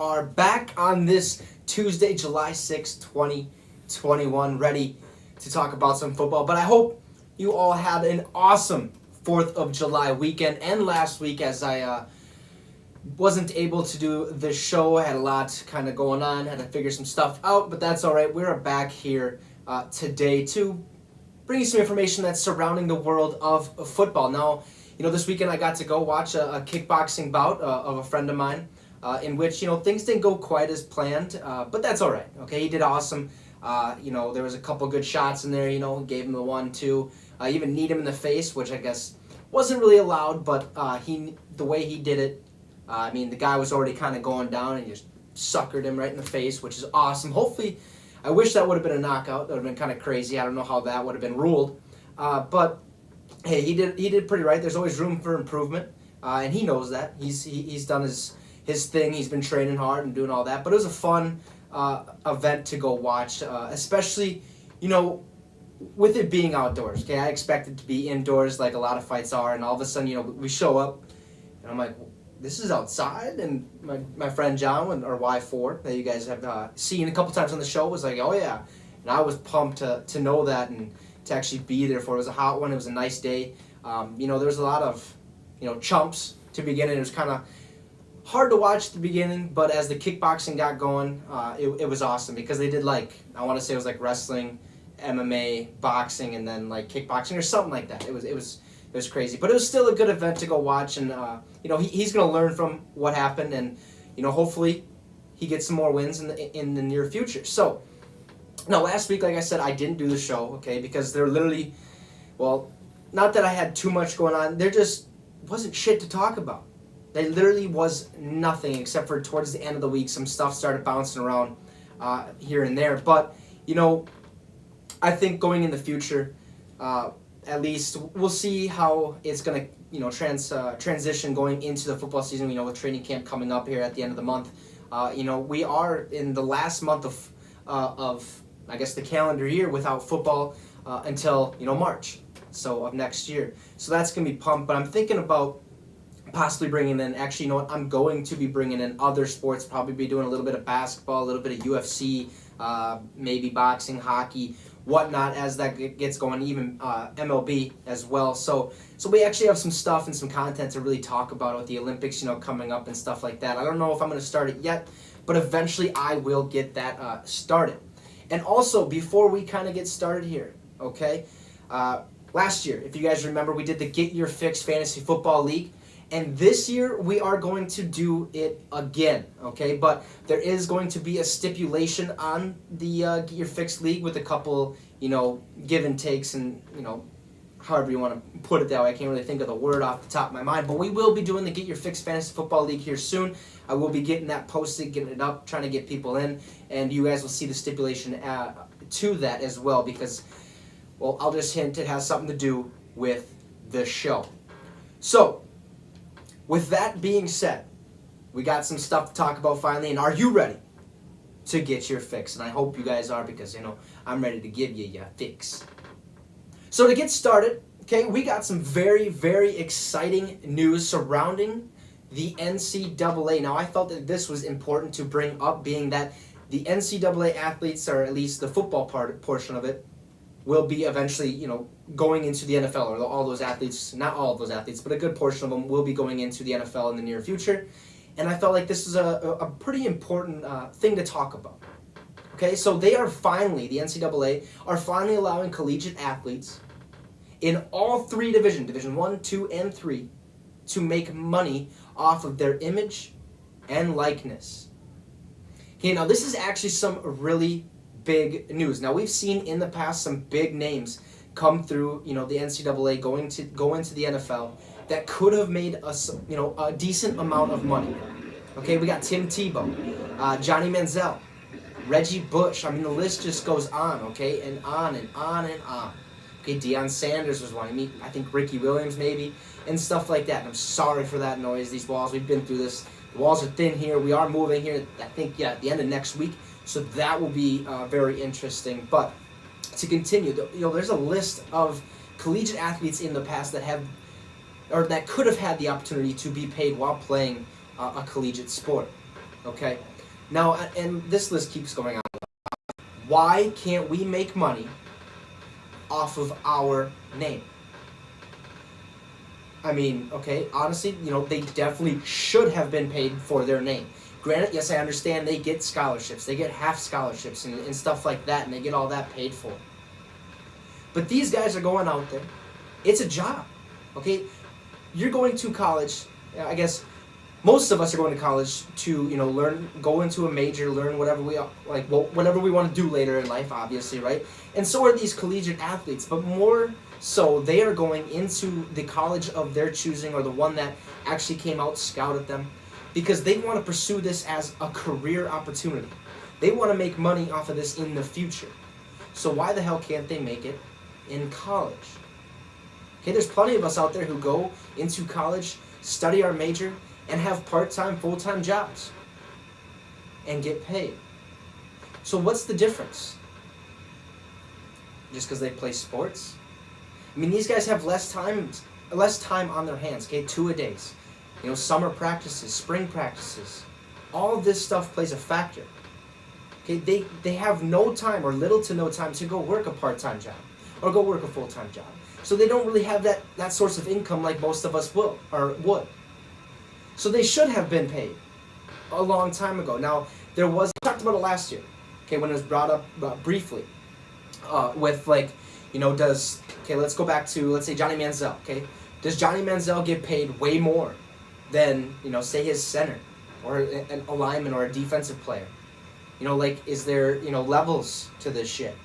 are back on this Tuesday, July 6th, 2021, ready to talk about some football. But I hope you all had an awesome 4th of July weekend and last week as I wasn't able to do the show. I had a lot kind of going on, had to figure some stuff out, but that's all right. We're back here today to bring you some information that's surrounding the world of football. Now, this weekend I got to go watch a kickboxing bout of a friend of mine. In which, things didn't go quite as planned, but that's all right, okay? He did awesome. There was a couple good shots in there, gave him the 1-2. Even kneed him in the face, which I guess wasn't really allowed, but the way he did it, the guy was already kind of going down and he just suckered him right in the face, which is awesome. Hopefully, I wish that would have been a knockout. That would have been kind of crazy. I don't know how that would have been ruled. But, hey, he did pretty right. There's always room for improvement, and he knows that. He's done his thing. He's been training hard and doing all that, but it was a fun event to go watch, especially with it being outdoors. Okay, I expected to be indoors like a lot of fights are, and all of a sudden we show up and I'm like, this is outside. And my friend John, or Y4, that you guys have seen a couple times on the show, was like, oh yeah, and I was pumped to know that and to actually be there for it. It was a hot one. It was a nice day. There was a lot of chumps to begin, and it was kind of hard to watch at the beginning, but as the kickboxing got going, it was awesome because they did I want to say it was like wrestling, MMA, boxing, and then like kickboxing or something like that. It was crazy, but it was still a good event to go watch, and he's gonna learn from what happened, and hopefully he gets some more wins in the near future. So now last week, like I said, I didn't do the show, okay, because they're literally, well, not that I had too much going on, there just wasn't shit to talk about. There literally was nothing except for towards the end of the week, some stuff started bouncing around here and there. But, I think going in the future, at least we'll see how it's going to, transition going into the football season, with training camp coming up here at the end of the month. We are in the last month of I guess, the calendar year without football until, March, so of next year. So that's going to be pumped. But I'm thinking about possibly bringing in, actually, I'm going to be bringing in other sports, probably be doing a little bit of basketball, a little bit of UFC, maybe boxing, hockey, whatnot, as that gets going, even MLB as well. So we actually have some stuff and some content to really talk about with the Olympics, coming up and stuff like that. I don't know if I'm going to start it yet, but eventually I will get that started. And also, before we kind of get started here, okay, last year, if you guys remember, we did the Get Your Fix Fantasy Football League. And this year, we are going to do it again, okay? But there is going to be a stipulation on the Get Your Fix League with a couple, give and takes and, however you want to put it that way. I can't really think of the word off the top of my mind. But we will be doing the Get Your Fix Fantasy Football League here soon. I will be getting that posted, getting it up, trying to get people in. And you guys will see the stipulation to that as well because, well, I'll just hint it has something to do with the show. So, with that being said, we got some stuff to talk about finally, and are you ready to get your fix? And I hope you guys are because, I'm ready to give you your fix. So to get started, okay, we got some very, very exciting news surrounding the NCAA. Now, I felt that this was important to bring up, being that the NCAA athletes, or at least the football portion of it, will be eventually, going into the NFL, or all those athletes, not all of those athletes, but a good portion of them will be going into the NFL in the near future. And I felt like this is a pretty important thing to talk about. Okay, so they are finally, the NCAA, are finally allowing collegiate athletes in all three divisions, Division 1, 2, and 3, to make money off of their image and likeness. Okay, now this is actually some really big news. Now, we've seen in the past some big names come through, the NCAA go into the NFL that could have made us, a decent amount of money. Okay, we got Tim Tebow, Johnny Manziel, Reggie Bush. The list just goes on, okay, and on and on and on. Okay, Deion Sanders was one. I think Ricky Williams maybe, and stuff like that. And I'm sorry for that noise. These walls, we've been through this. The walls are thin here. We are moving here, I think, at the end of next week. So that will be very interesting. But to continue, there's a list of collegiate athletes in the past that have, or that could have had the opportunity to be paid while playing a collegiate sport. Okay, Now, and this list keeps going on. Why can't we make money off of our name? I mean, okay, honestly, they definitely should have been paid for their name. Granted, yes, I understand they get scholarships. They get half scholarships and stuff like that, and they get all that paid for. But these guys are going out there. It's a job, okay? You're going to college. I guess most of us are going to college to, learn, go into a major, learn whatever whatever we want to do later in life, obviously, right? And so are these collegiate athletes, but more so they are going into the college of their choosing, or the one that actually came out, scouted them, because they want to pursue this as a career opportunity. They want to make money off of this in the future. So why the hell can't they make it in college? Okay, there's plenty of us out there who go into college, study our major, and have part-time, full-time jobs and get paid. So what's the difference? Just because they play sports? I mean, these guys have less time on their hands, okay? 2-a-days. Summer practices, spring practices. All of this stuff plays a factor. Okay, they have no time, or little to no time, to go work a part-time job or go work a full-time job. So they don't really have that source of income like most of us would. So they should have been paid a long time ago. Now, we talked about it last year, okay, when it was brought up briefly, with let's go back to, let's say, Johnny Manziel, okay? Does Johnny Manziel get paid way more than, say, his center, or a lineman, or a defensive player? Is there, levels to this shit?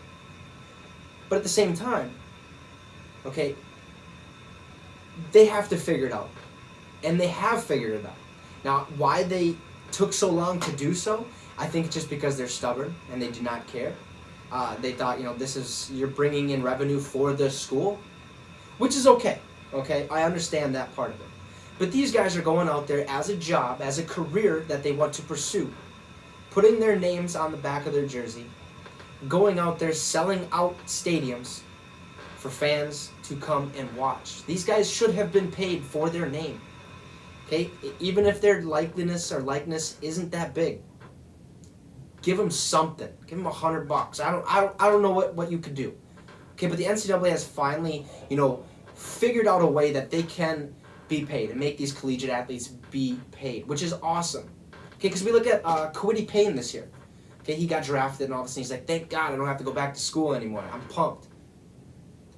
But at the same time, okay, they have to figure it out. And they have figured it out. Now, why they took so long to do so, I think just because they're stubborn and they do not care. They thought, you're bringing in revenue for the school, which is okay. Okay, I understand that part of it. But these guys are going out there as a job, as a career that they want to pursue, putting their names on the back of their jersey, going out there selling out stadiums for fans to come and watch. These guys should have been paid for their name. Okay, even if their likeness isn't that big, give them something. Give them $100. I don't know what you could do. Okay, but the NCAA has finally, figured out a way that they can be paid and make these collegiate athletes be paid, which is awesome. Okay, because we look at Kwity Paye this year. Okay, he got drafted, and all of a sudden he's like, thank God I don't have to go back to school anymore. I'm pumped.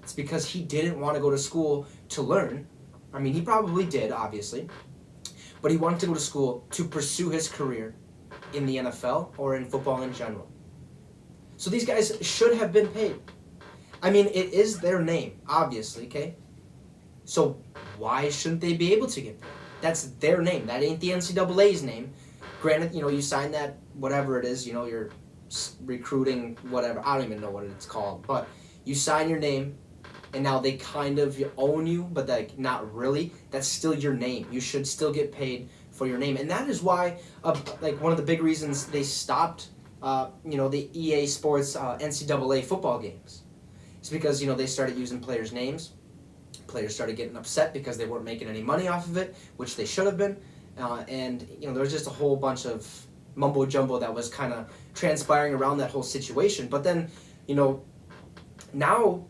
It's because he didn't want to go to school to learn. I mean, he probably did, obviously. But he wanted to go to school to pursue his career in the NFL or in football in general. So these guys should have been paid. I mean, it is their name, obviously, okay? So why shouldn't they be able to get paid? That's their name. That ain't the NCAA's name. Granted, you sign that, whatever it is, you're recruiting, whatever. I don't even know what it's called. But you sign your name, and now they kind of own you, but not really. That's still your name. You should still get paid for your name. And that is why, one of the big reasons they stopped, the EA Sports NCAA football games. It's because, they started using players' names. Players started getting upset because they weren't making any money off of it, which they should have been. And there was just a whole bunch of mumbo-jumbo that was kind of transpiring around that whole situation. But then, now,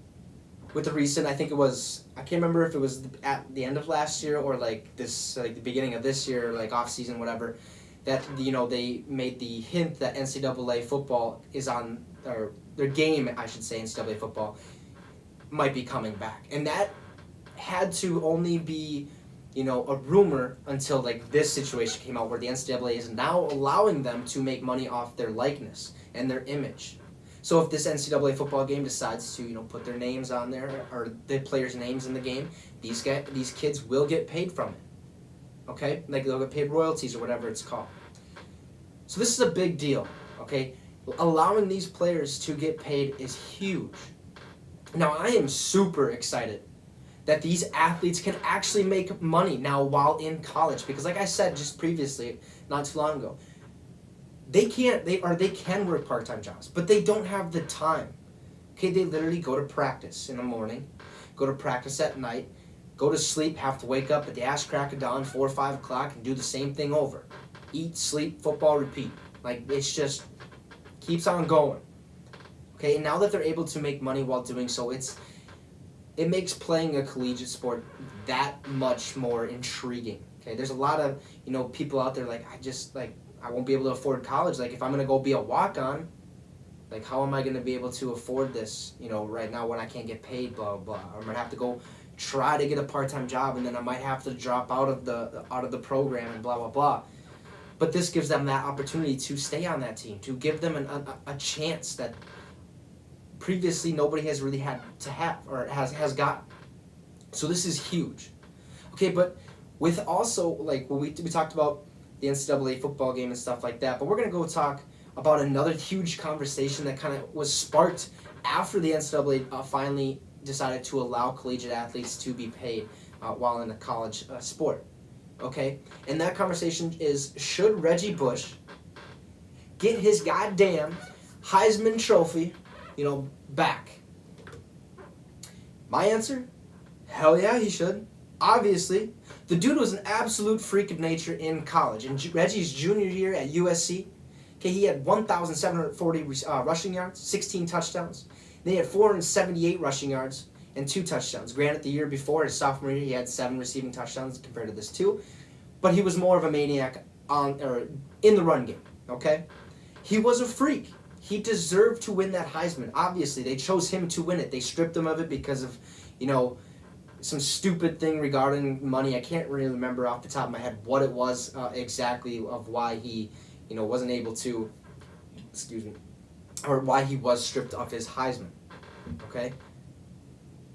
with the recent, I think it was, I can't remember if it was at the end of last year or the beginning of this year, off season, whatever, that, they made the hint that NCAA football is on, or their game, I should say, NCAA football, might be coming back. And that had to only be, a rumor until, this situation came out where the NCAA is now allowing them to make money off their likeness and their image. So if this NCAA football game decides to, put their names on there, or the players' names in the game, these kids will get paid from it. Okay? They'll get paid royalties or whatever it's called. So this is a big deal. Okay? Allowing these players to get paid is huge. Now, I am super excited that these athletes can actually make money now while in college. Because like I said just previously, not too long ago, they can work part-time jobs, but they don't have the time. Okay, they literally go to practice in the morning, go to practice at night, go to sleep, have to wake up at the ass crack of dawn, 4 or 5 o'clock, and do the same thing over. Eat, sleep, football, repeat. Like, it's just keeps on going. Okay, and now that they're able to make money while doing so, it makes playing a collegiate sport that much more intriguing. Okay, there's a lot of, people out there like, I won't be able to afford college. Like, if I'm going to go be a walk-on, like, how am I going to be able to afford this, right now when I can't get paid, blah, blah, blah. I'm going to have to go try to get a part-time job, and then I might have to drop out of the program and blah, blah, blah. But this gives them that opportunity to stay on that team, to give them a chance that previously nobody has really had to have or has gotten. So this is huge. Okay, but with also, like, when we talked about the NCAA football game and stuff like that, but we're going to go talk about another huge conversation that kind of was sparked after the NCAA finally decided to allow collegiate athletes to be paid while in a college sport. Okay? And that conversation is, should Reggie Bush get his goddamn Heisman Trophy, back? My answer? Hell yeah, he should. Obviously. The dude was an absolute freak of nature in college. In Reggie's junior year at USC, okay, he had 1,740 rushing yards, 16 touchdowns. Then he had 478 rushing yards and 2 touchdowns. Granted, the year before, his sophomore year, he had 7 receiving touchdowns compared to this 2. But he was more of a maniac in the run game, okay? He was a freak. He deserved to win that Heisman. Obviously, they chose him to win it. They stripped him of it because of, some stupid thing regarding money. I can't really remember off the top of my head what it was exactly of why he, wasn't able to, or why he was stripped of his Heisman, okay?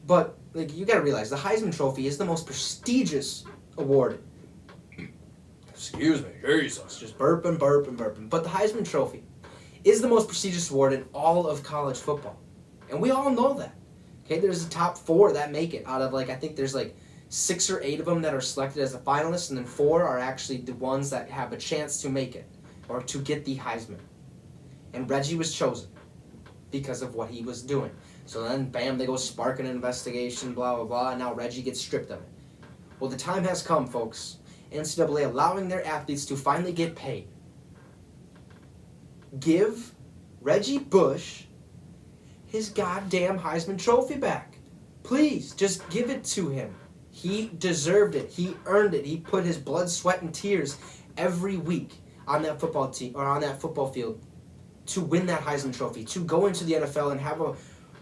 But, you gotta realize, the Heisman Trophy is the most prestigious award. Excuse me, Jesus, just burping. But the Heisman Trophy is the most prestigious award in all of college football. And we all know that. Okay, there's the top 4 that make it out of, I think there's 6 or 8 of them that are selected as a finalist, and then 4 are actually the ones that have a chance to make it or to get the Heisman. And Reggie was chosen because of what he was doing. So then, bam, they go spark an investigation, blah, blah, blah, and now Reggie gets stripped of it. Well, the time has come, folks. NCAA allowing their athletes to finally get paid. Give Reggie Bush his goddamn Heisman Trophy back. Please, just give it to him. He deserved it. He earned it. He put his blood, sweat, and tears every week on that football team or on that football field to win that Heisman Trophy, to go into the NFL and have a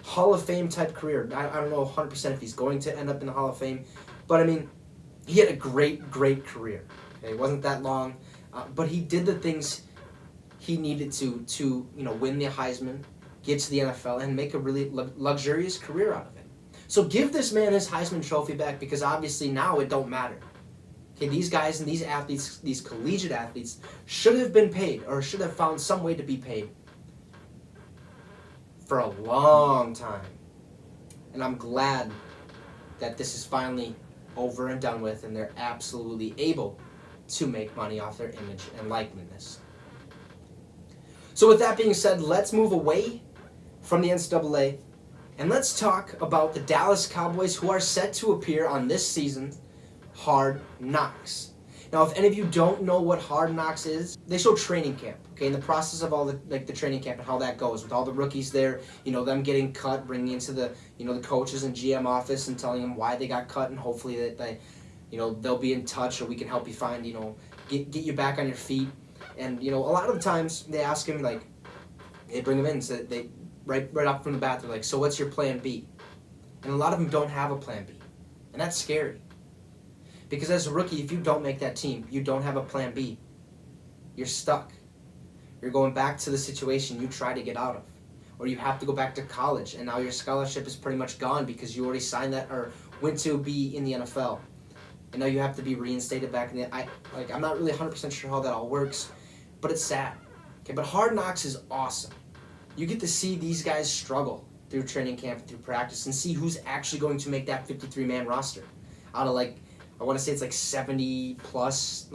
Hall of Fame type career. I don't know 100% if he's going to end up in the Hall of Fame, but he had a great career. Okay? It wasn't that long, but he did the things he needed to win the Heisman, get to the NFL, and make a really luxurious career out of it. So give this man his Heisman Trophy back, because obviously now it don't matter. Okay, these guys and these athletes, these collegiate athletes, should have been paid or should have found some way to be paid for a long time. And I'm glad that this is finally over and done with, and they're absolutely able to make money off their image and likeness. So with that being said, let's move away from the NCAA and let's talk about the Dallas Cowboys, who are set to appear on this season's Hard Knocks. Now, if any of you don't know what Hard Knocks is, they show training camp, okay, and the process of all the training camp and how that goes with all the rookies there, them getting cut, bringing into the, the coaches and GM office and telling them why they got cut, and hopefully that they, they'll be in touch, or we can help you find, get you back on your feet. And, a lot of the times they ask him, they bring him in, so they, right up from the bat, they're like, so what's your plan B? And a lot of them don't have a plan B. And that's scary. Because as a rookie, if you don't make that team, you don't have a plan B. You're stuck. You're going back to the situation you try to get out of. Or you have to go back to college, and now your scholarship is pretty much gone because you already signed that or went to be in the NFL. And now you have to be reinstated back in the... I'm not really 100% sure how that all works, but it's sad. Okay, but Hard Knocks is awesome. You get to see these guys struggle through training camp, through practice, and see who's actually going to make that 53-man roster. Out of I want to say it's 70 plus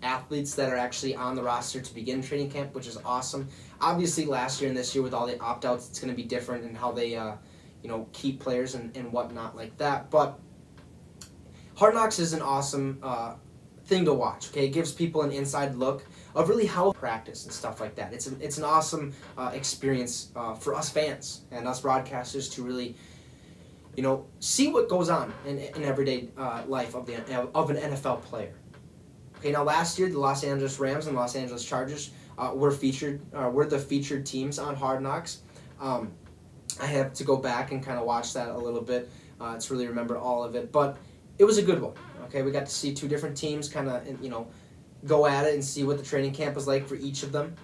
athletes that are actually on the roster to begin training camp, which is awesome. Obviously, last year and this year with all the opt-outs, it's going to be different in how they keep players and whatnot like that. But Hard Knocks is an awesome thing to watch. Okay, it gives people an inside look of really how practice and stuff like that. It's an awesome experience for us fans and us broadcasters to really, see what goes on in everyday life of an NFL player. Okay, now last year the Los Angeles Rams and Los Angeles Chargers were the featured teams on Hard Knocks. I have to go back and kind of watch that a little bit to really remember all of it, but it was a good one. Okay, we got to see two different teams kind of, go at it and see what the training camp was like for each of them.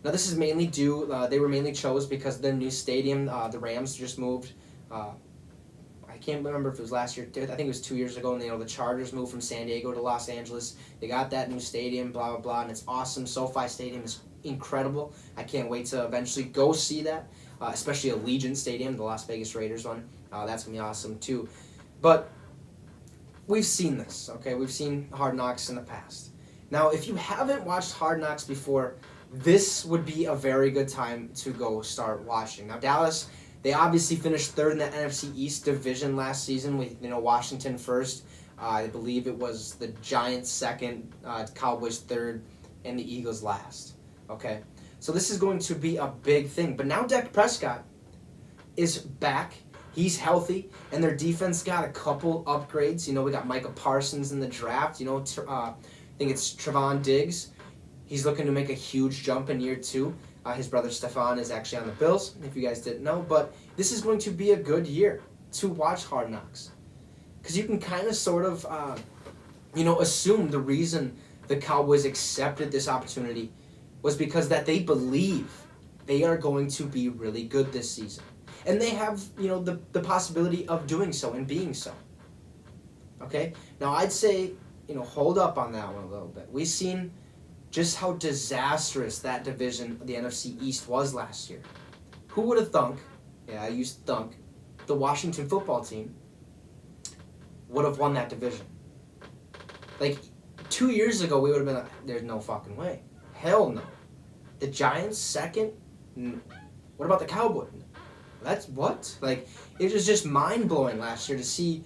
Now this is mainly they were mainly chose because of their new stadium. The Rams just moved. I can't remember if it was last year. I think it was 2 years ago. And the Chargers moved from San Diego to Los Angeles. They got that new stadium, blah blah blah, and it's awesome. SoFi Stadium is incredible. I can't wait to eventually go see that, especially Allegiant Stadium, the Las Vegas Raiders one. That's gonna be awesome too. But we've seen this. Okay, we've seen Hard Knocks in the past. Now, if you haven't watched Hard Knocks before, this would be a very good time to go start watching. Now, Dallas, they obviously finished third in the NFC East division last season with Washington first. I believe it was the Giants second, Cowboys third, and the Eagles last. Okay, so this is going to be a big thing. But now Dak Prescott is back. He's healthy, and their defense got a couple upgrades. We got Micah Parsons in the draft. I think it's Trevon Diggs. He's looking to make a huge jump in year 2. His brother Stephon is actually on the Bills, if you guys didn't know. But this is going to be a good year to watch Hard Knocks. Because you can kind of sort of, assume the reason the Cowboys accepted this opportunity was because that they believe they are going to be really good this season. And they have, the possibility of doing so and being so. Okay? Now, I'd say, hold up on that one a little bit. We've seen just how disastrous that division, the NFC East, was last year. Who would have thunk, I used thunk, the Washington football team would have won that division? Like, 2 years ago, we would have been like, there's no fucking way. Hell no. The Giants, second? What about the Cowboys? That's what? Like, it was just mind-blowing last year to see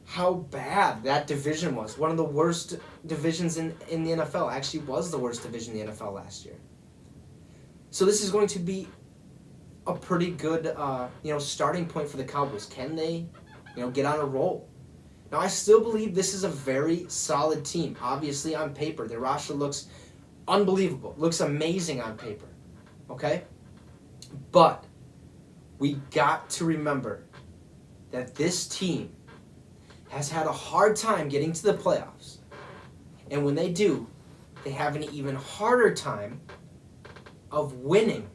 how bad that division was. One of the worst divisions in the NFL. Actually was the worst division in the NFL last year. So this is going to be a pretty good, starting point for the Cowboys. Can they, get on a roll? Now, I still believe this is a very solid team. Obviously, on paper, their roster looks unbelievable. Looks amazing on paper. Okay? But we got to remember that this team has had a hard time getting to the playoffs. And when they do, they have an even harder time of winning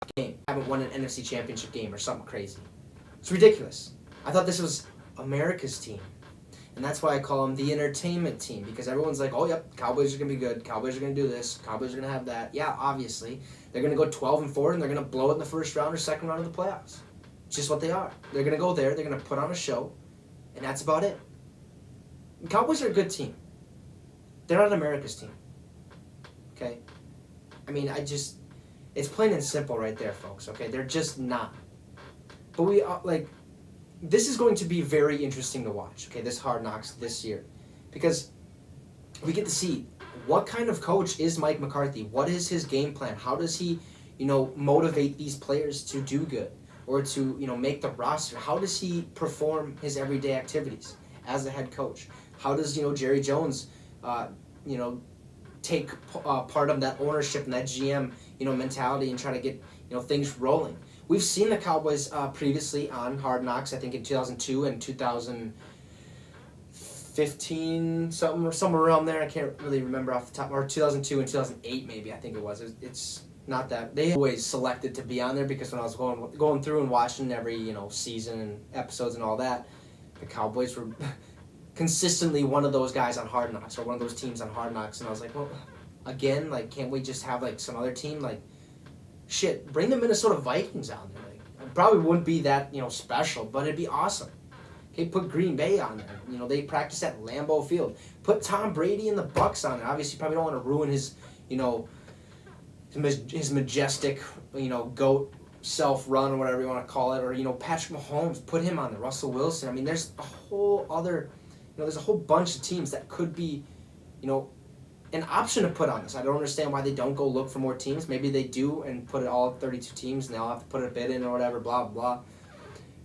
a game. Haven't won an NFC Championship game or something crazy. It's ridiculous. I thought this was America's team. And that's why I call them the entertainment team. Because everyone's like, oh, yep, Cowboys are going to be good. Cowboys are going to do this. Cowboys are going to have that. Yeah, obviously. They're going to go 12-4, and they're going to blow it in the first round or second round of the playoffs. It's just what they are. They're going to go there. They're going to put on a show. And that's about it. The Cowboys are a good team. They're not America's team. Okay? I mean, it's plain and simple right there, folks. Okay? They're just not. But this is going to be very interesting to watch, okay, this Hard Knocks this year. Because we get to see what kind of coach is Mike McCarthy? What is his game plan? How does he, motivate these players to do good or to, make the roster? How does he perform his everyday activities as a head coach? How does, Jerry Jones, take part of that ownership and that GM, mentality and try to get, things rolling? We've seen the Cowboys previously on Hard Knocks, I think in 2002 and 2015, somewhere around there. I can't really remember off the top. Or 2002 and 2008 maybe, I think it was. It's not that. They always selected to be on there because when I was going through and watching every, season and episodes and all that, the Cowboys were consistently one of those guys on Hard Knocks or one of those teams on Hard Knocks. And I was like, well, again, can't we just have, some other team, shit, bring the Minnesota Vikings on there. It probably wouldn't be that, special, but it'd be awesome. Okay, put Green Bay on there. They practice at Lambeau Field. Put Tom Brady and the Bucks on there. Obviously, you probably don't want to ruin his, his majestic, GOAT self-run or whatever you want to call it. Or, Patrick Mahomes, put him on there. Russell Wilson. I mean, there's a whole other, there's a whole bunch of teams that could be, an option to put on this. I don't understand why they don't go look for more teams. Maybe they do and put it all 32 teams and they'll have to put a bid in or whatever, blah, blah.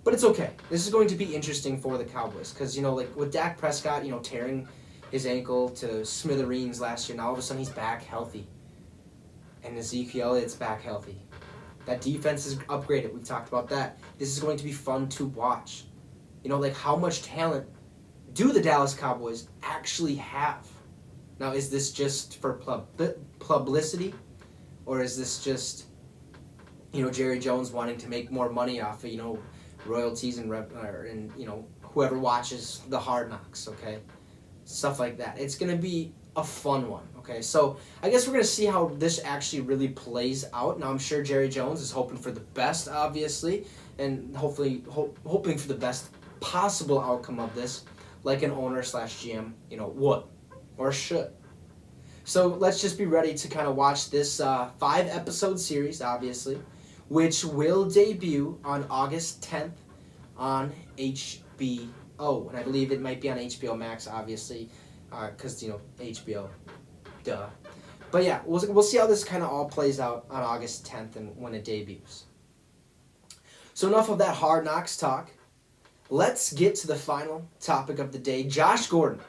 But it's okay. This is going to be interesting for the Cowboys because, like with Dak Prescott, tearing his ankle to smithereens last year, now all of a sudden he's back healthy. And Ezekiel Elliott's back healthy. That defense is upgraded. We talked about that. This is going to be fun to watch. How much talent do the Dallas Cowboys actually have? Now, is this just for publicity? Or is this just, Jerry Jones wanting to make more money off of, royalties and whoever watches the Hard Knocks, okay? Stuff like that. It's going to be a fun one, okay? So I guess we're going to see how this actually really plays out. Now, I'm sure Jerry Jones is hoping for the best, obviously, and hopefully hoping for the best possible outcome of this, like an owner/GM, would or should. So let's just be ready to kind of watch this 5-episode series, obviously, which will debut on August 10th on HBO. And I believe it might be on HBO Max, obviously, because, HBO, duh. But yeah, we'll see how this kind of all plays out on August 10th and when it debuts. So enough of that Hard Knocks talk. Let's get to the final topic of the day, Josh Gordon.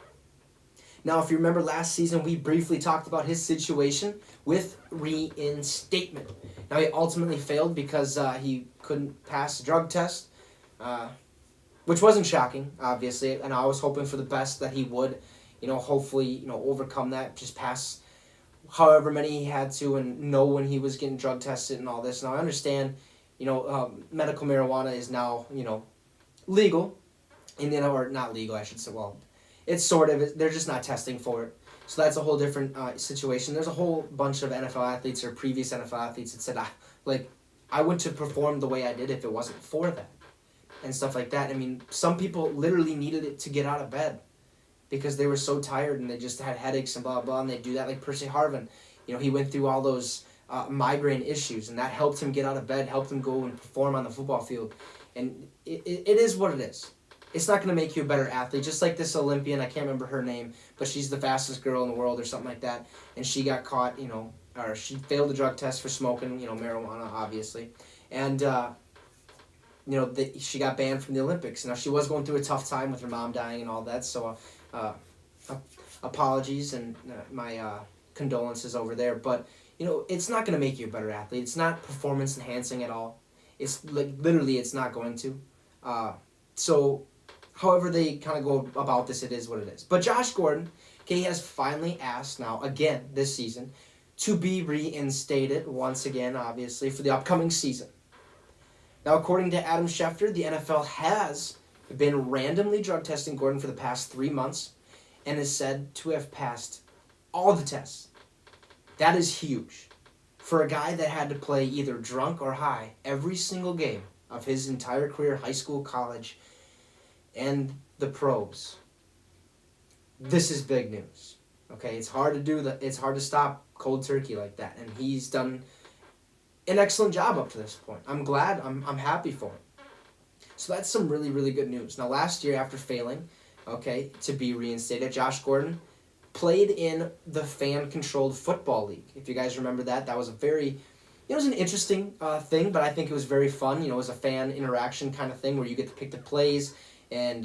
Now, if you remember last season, we briefly talked about his situation with reinstatement. Now, he ultimately failed because he couldn't pass a drug test, which wasn't shocking, obviously, and I was hoping for the best that he would, hopefully, overcome that, just pass however many he had to and know when he was getting drug tested and all this. Now, I understand, medical marijuana is now, legal, or not legal, I should say, well, it's sort of, they're just not testing for it. So that's a whole different situation. There's a whole bunch of NFL athletes or previous NFL athletes that said, I wouldn't have performed the way I did if it wasn't for that. And stuff like that. I mean, some people literally needed it to get out of bed because they were so tired and they just had headaches and blah, blah, and they do that like Percy Harvin. He went through all those migraine issues and that helped him get out of bed, helped him go and perform on the football field. And it is what it is. It's not going to make you a better athlete. Just like this Olympian, I can't remember her name, but she's the fastest girl in the world or something like that. And she got caught, or she failed the drug test for smoking, marijuana, obviously. And, she got banned from the Olympics. Now, she was going through a tough time with her mom dying and all that, so apologies and my condolences over there. But, it's not going to make you a better athlete. It's not performance enhancing at all. It's literally, it's not going to. So, however they kind of go about this, it is what it is. But Josh Gordon, he has finally asked now, again, this season, to be reinstated once again, obviously, for the upcoming season. Now, according to Adam Schefter, the NFL has been randomly drug testing Gordon for the past 3 months and is said to have passed all the tests. That is huge. For a guy that had to play either drunk or high every single game of his entire career, high school, college, and the pros. This is big news. Okay, it's hard to do that. It's hard to stop cold turkey like that, and he's done an excellent job up to this point. I'm glad. I'm happy for him. So that's some really, really good news. Now, last year, after failing, to be reinstated, Josh Gordon played in the fan-controlled football league. If you guys remember that, that was a very, it was an interesting thing, but I think it was very fun. It was a fan interaction kind of thing where you get to pick the plays, and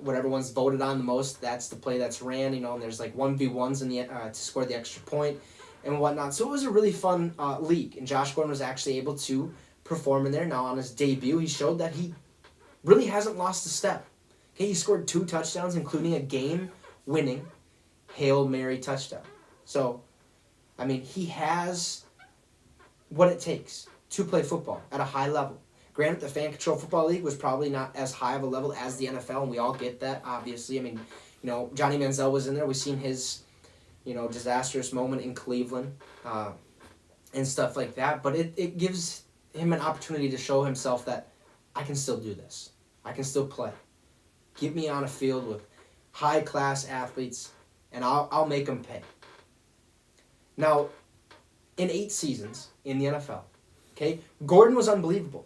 whatever one's voted on the most, that's the play that's ran. And there's like 1v1s in the to score the extra point and whatnot. So it was a really fun league, and Josh Gordon was actually able to perform in there. Now on his debut, he showed that he really hasn't lost a step. Okay, he scored 2 touchdowns, including a game-winning Hail Mary touchdown. So, I mean, he has what it takes to play football at a high level. Granted, the Fan Control Football League was probably not as high of a level as the NFL, and we all get that, obviously. I mean, Johnny Manziel was in there. We've seen his, disastrous moment in Cleveland and stuff like that. But it gives him an opportunity to show himself that I can still do this. I can still play. Get me on a field with high-class athletes, and I'll make them pay. Now, in 8 seasons in the NFL, Gordon was unbelievable.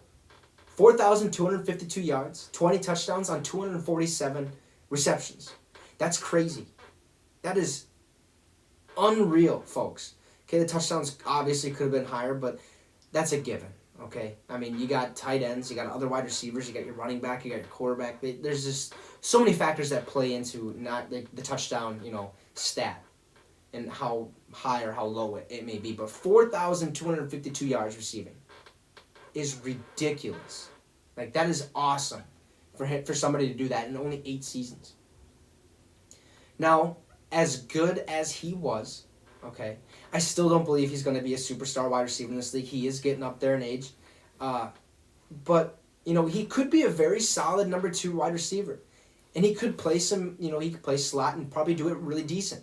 4,252 yards, 20 touchdowns on 247 receptions. That's crazy. That is unreal, folks. Okay, the touchdowns obviously could have been higher, but that's a given. Okay, I mean, you got tight ends, you got other wide receivers, you got your running back, you got your quarterback. There's just so many factors that play into not the touchdown, stat and how high or how low it may be. But 4,252 yards receiving is ridiculous. Like, that is awesome for somebody to do that in only 8 seasons. Now, as good as he was, okay, I still don't believe he's going to be a superstar wide receiver in this league. He is getting up there in age. But, he could be a very solid number 2 wide receiver. And he could play he could play slot and probably do it really decent.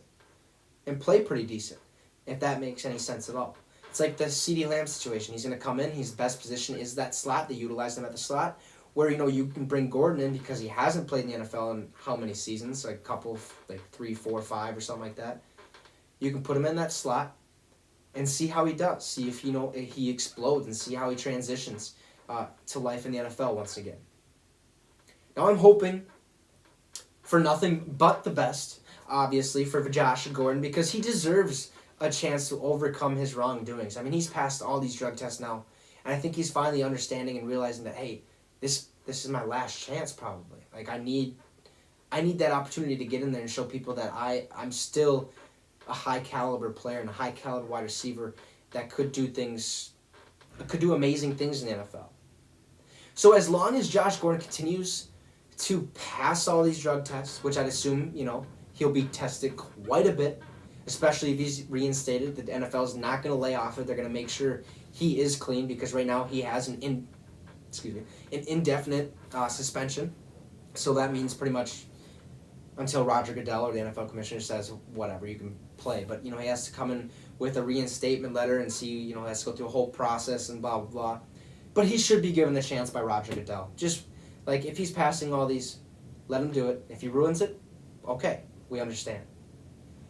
And play pretty decent, if that makes any sense at all. It's like the CeeDee Lamb situation. He's going to come in. His best position is that slot. They utilize him at the slot. Where, you can bring Gordon in because he hasn't played in the NFL in how many seasons? Like a couple, 3, 4, 5 or something like that. You can put him in that slot and see how he does. See if, he explodes and see how he transitions to life in the NFL once again. Now I'm hoping for nothing but the best, obviously, for Josh Gordon because he deserves a chance to overcome his wrongdoings. I mean, he's passed all these drug tests now, and I think he's finally understanding and realizing that, hey, this is my last chance probably. Like, I need that opportunity to get in there and show people that I'm still a high caliber player and a high caliber wide receiver that could do amazing things in the NFL. So as long as Josh Gordon continues to pass all these drug tests, which I'd assume, he'll be tested quite a bit, especially if he's reinstated. The NFL is not going to lay off it. They're going to make sure he is clean because right now he has an indefinite suspension. So that means pretty much until Roger Goodell or the NFL commissioner says, whatever, you can play. But, he has to come in with a reinstatement letter and see, has to go through a whole process and blah, blah, blah. But he should be given the chance by Roger Goodell. Just, if he's passing all these, let him do it. If he ruins it, okay, we understand.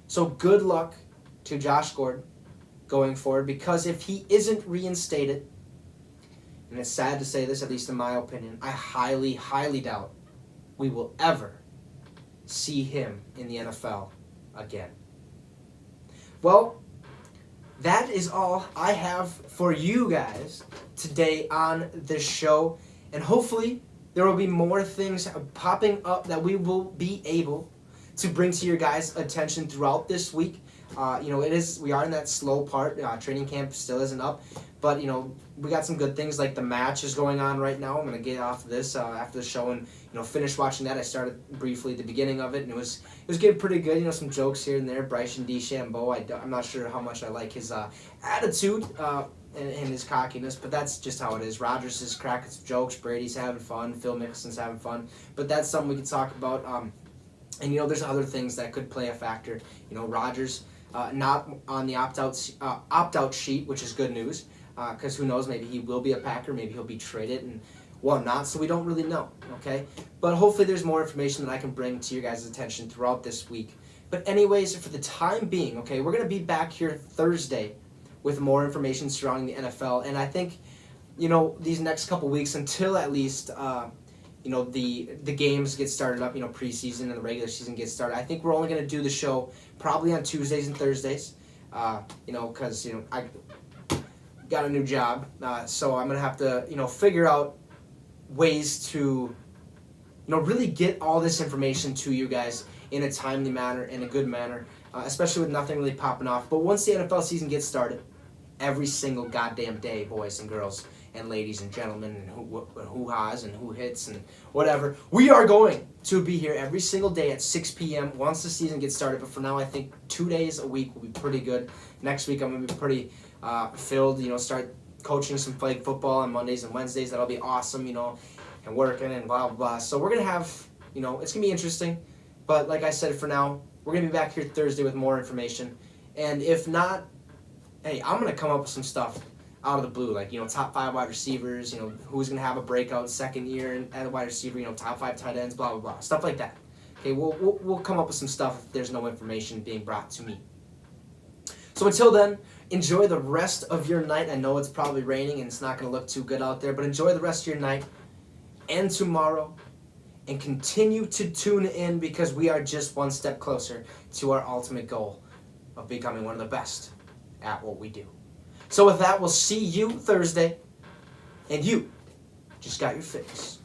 So good luck to Josh Gordon going forward because if he isn't reinstated, and it's sad to say this, at least in my opinion, I highly, highly doubt we will ever see him in the NFL again. Well, that is all I have for you guys today on this show. And hopefully there will be more things popping up that we will be able to bring to your guys' attention throughout this week. We are in that slow part. Training camp still isn't up. But, we got some good things like the match is going on right now. I'm going to get off of this after the show and, finish watching that. I started briefly at the beginning of it, and it was getting pretty good. Some jokes here and there. Bryson DeChambeau, I'm not sure how much I like his attitude and his cockiness, but that's just how it is. Rodgers is cracking some jokes. Brady's having fun. Phil Mickelson's having fun. But that's something we can talk about. And, there's other things that could play a factor. Rodgers not on the opt-out sheet, which is good news. Because who knows, maybe he will be a Packer, maybe he'll be traded and whatnot, so we don't really know, okay? But hopefully there's more information that I can bring to your guys' attention throughout this week. But anyways, for the time being, okay, we're going to be back here Thursday with more information surrounding the NFL, and I think, these next couple weeks until at least, the games get started up, preseason and the regular season gets started, I think we're only going to do the show probably on Tuesdays and Thursdays, because, I got a new job, so I'm going to have to, figure out ways to, really get all this information to you guys in a timely manner, in a good manner, especially with nothing really popping off. But once the NFL season gets started, every single goddamn day, boys and girls and ladies and gentlemen and hoo-ha's and who hits and whatever, we are going to be here every single day at 6 p.m. once the season gets started. But for now, I think 2 days a week will be pretty good. Next week, I'm going to be pretty filled, start coaching some flag football on Mondays and Wednesdays. That'll be awesome, and working and blah, blah, blah. So we're going to have, it's going to be interesting. But like I said, for now, we're going to be back here Thursday with more information. And if not, hey, I'm going to come up with some stuff out of the blue, like, top 5 wide receivers, who's going to have a breakout second year at a wide receiver, top 5 tight ends, blah, blah, blah, stuff like that. Okay, we'll come up with some stuff if there's no information being brought to me. So until then, enjoy the rest of your night. I know it's probably raining and it's not going to look too good out there, but enjoy the rest of your night and tomorrow, and continue to tune in because we are just one step closer to our ultimate goal. of becoming one of the best at what we do. So with that, we'll see you Thursday, and you just got your fix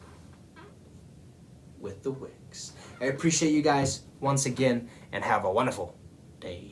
with the Wicks. I appreciate you guys once again, and have a wonderful day.